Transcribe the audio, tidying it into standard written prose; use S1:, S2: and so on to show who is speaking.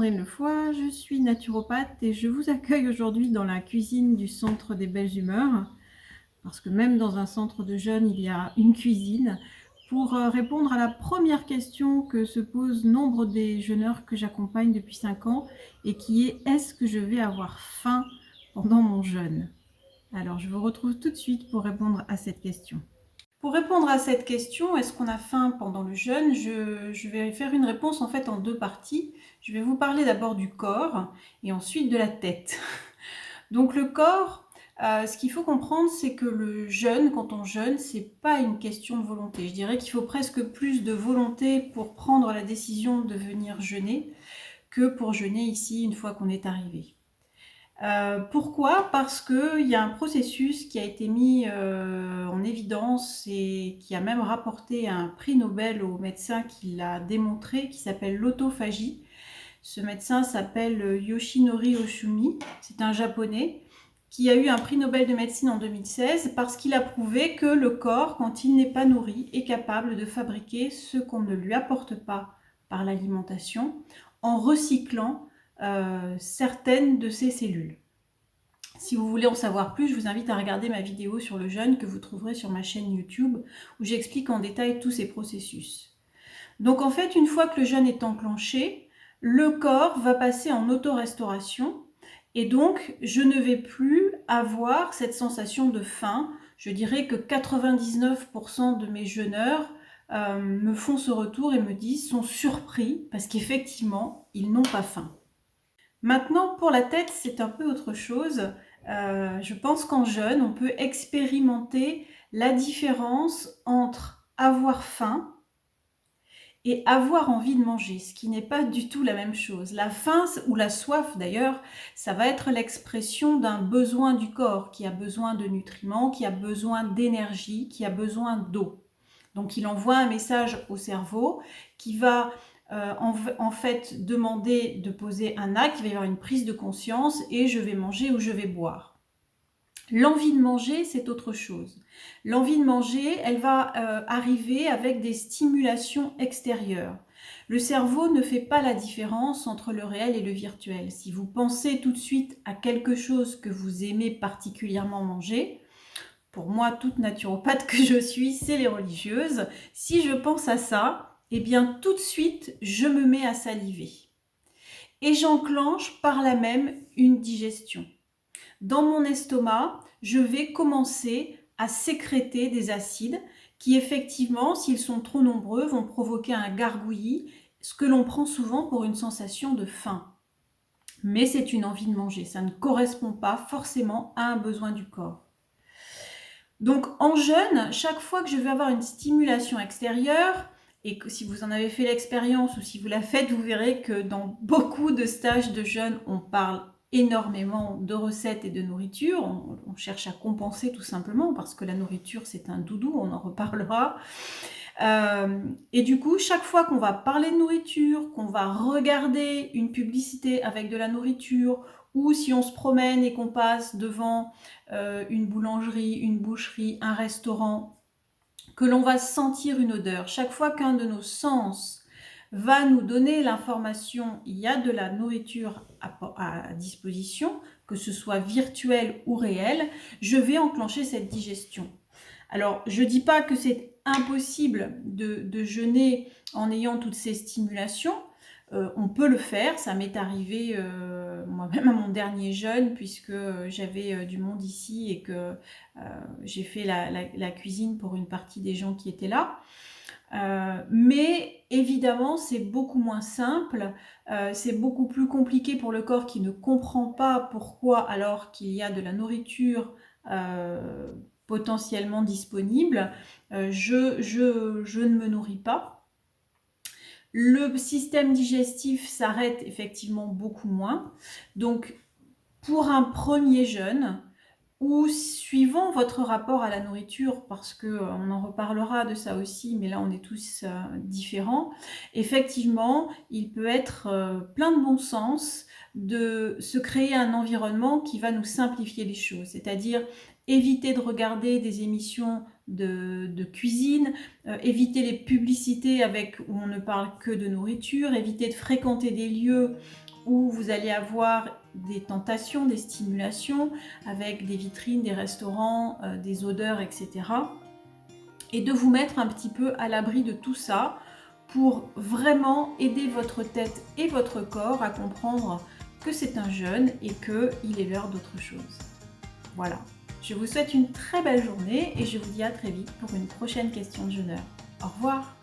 S1: Sandrine Lefoy, je suis naturopathe et je vous accueille aujourd'hui dans la cuisine du Centre des Belles Humeurs, parce que même dans un centre de jeunes, il y a une cuisine, pour répondre à la première question que se posent nombre des jeûneurs que j'accompagne depuis 5 ans et qui est: est-ce que je vais avoir faim pendant mon jeûne? Alors je vous retrouve tout de suite pour répondre à cette question. Pour répondre à cette question, est-ce qu'on a faim pendant le jeûne? Je vais faire une réponse en fait en 2 parties. Je vais vous parler d'abord du corps et ensuite de la tête. Donc le corps, ce qu'il faut comprendre, c'est que le jeûne, quand on jeûne, c'est pas une question de volonté. Je dirais qu'il faut presque plus de volonté pour prendre la décision de venir jeûner que pour jeûner ici une fois qu'on est arrivé. Pourquoi? Parce qu'il y a un processus qui a été mis en évidence et qui a même rapporté un prix Nobel au médecin qui l'a démontré, qui s'appelle l'autophagie. Ce médecin s'appelle Yoshinori Oshumi, c'est un japonais qui a eu un prix Nobel de médecine en 2016 parce qu'il a prouvé que le corps, quand il n'est pas nourri, est capable de fabriquer ce qu'on ne lui apporte pas par l'alimentation en recyclant certaines de ses cellules. Si vous voulez en savoir plus, je vous invite à regarder ma vidéo sur le jeûne que vous trouverez sur ma chaîne YouTube où j'explique en détail tous ces processus. Donc en fait, une fois que le jeûne est enclenché, le corps va passer en auto-restauration et donc je ne vais plus avoir cette sensation de faim. Je dirais que 99% de mes jeûneurs me font ce retour et me disent, sont surpris parce qu'effectivement, ils n'ont pas faim. Maintenant, pour la tête, c'est un peu autre chose. Je pense qu'en jeûne, on peut expérimenter la différence entre avoir faim et avoir envie de manger, ce qui n'est pas du tout la même chose. La faim ou la soif d'ailleurs, ça va être l'expression d'un besoin du corps qui a besoin de nutriments, qui a besoin d'énergie, qui a besoin d'eau. Donc il envoie un message au cerveau qui va en fait demander de poser un acte, il va y avoir une prise de conscience et je vais manger ou je vais boire. L'envie de manger, c'est autre chose. L'envie de manger, elle va arriver avec des stimulations extérieures. Le cerveau ne fait pas la différence entre le réel et le virtuel. Si vous pensez tout de suite à quelque chose que vous aimez particulièrement manger, pour moi, toute naturopathe que je suis, c'est les religieuses. Si je pense à ça, eh bien tout de suite, je me mets à saliver. Et j'enclenche par là même une digestion. Dans mon estomac, je vais commencer à sécréter des acides qui effectivement, s'ils sont trop nombreux, vont provoquer un gargouillis, ce que l'on prend souvent pour une sensation de faim. Mais c'est une envie de manger, ça ne correspond pas forcément à un besoin du corps. Donc en jeûne, chaque fois que je vais avoir une stimulation extérieure, et que si vous en avez fait l'expérience ou si vous la faites, vous verrez que dans beaucoup de stages de jeûne, on parle énormément de recettes et de nourriture. On cherche à compenser tout simplement parce que la nourriture, c'est un doudou, on en reparlera. Et du coup, chaque fois qu'on va parler de nourriture, qu'on va regarder une publicité avec de la nourriture, ou si on se promène et qu'on passe devant une boulangerie, une boucherie, un restaurant, que l'on va sentir une odeur. Chaque fois qu'un de nos sens va nous donner l'information, il y a de la nourriture à disposition, que ce soit virtuel ou réel, je vais enclencher cette digestion. Alors, je ne dis pas que c'est impossible de jeûner en ayant toutes ces stimulations. On peut le faire, ça m'est arrivé moi-même à mon dernier jeûne puisque j'avais du monde ici et que j'ai fait la cuisine pour une partie des gens qui étaient là. Mais évidemment, c'est beaucoup moins simple, c'est beaucoup plus compliqué pour le corps qui ne comprend pas pourquoi, alors qu'il y a de la nourriture potentiellement disponible, je ne me nourris pas. Le système digestif s'arrête effectivement beaucoup moins. Donc, pour un premier jeûne, ou suivant votre rapport à la nourriture, parce que on en reparlera de ça aussi, mais là on est tous différents, effectivement, il peut être plein de bon sens de se créer un environnement qui va nous simplifier les choses, c'est-à-dire éviter de regarder des émissions de cuisine, éviter les publicités où on ne parle que de nourriture, éviter de fréquenter des lieux où vous allez avoir des tentations, des stimulations avec des vitrines, des restaurants, des odeurs, etc. Et de vous mettre un petit peu à l'abri de tout ça pour vraiment aider votre tête et votre corps à comprendre que c'est un jeûne et qu'il est l'heure d'autre chose. Voilà. Je vous souhaite une très belle journée et je vous dis à très vite pour une prochaine question de jeûneur. Au revoir.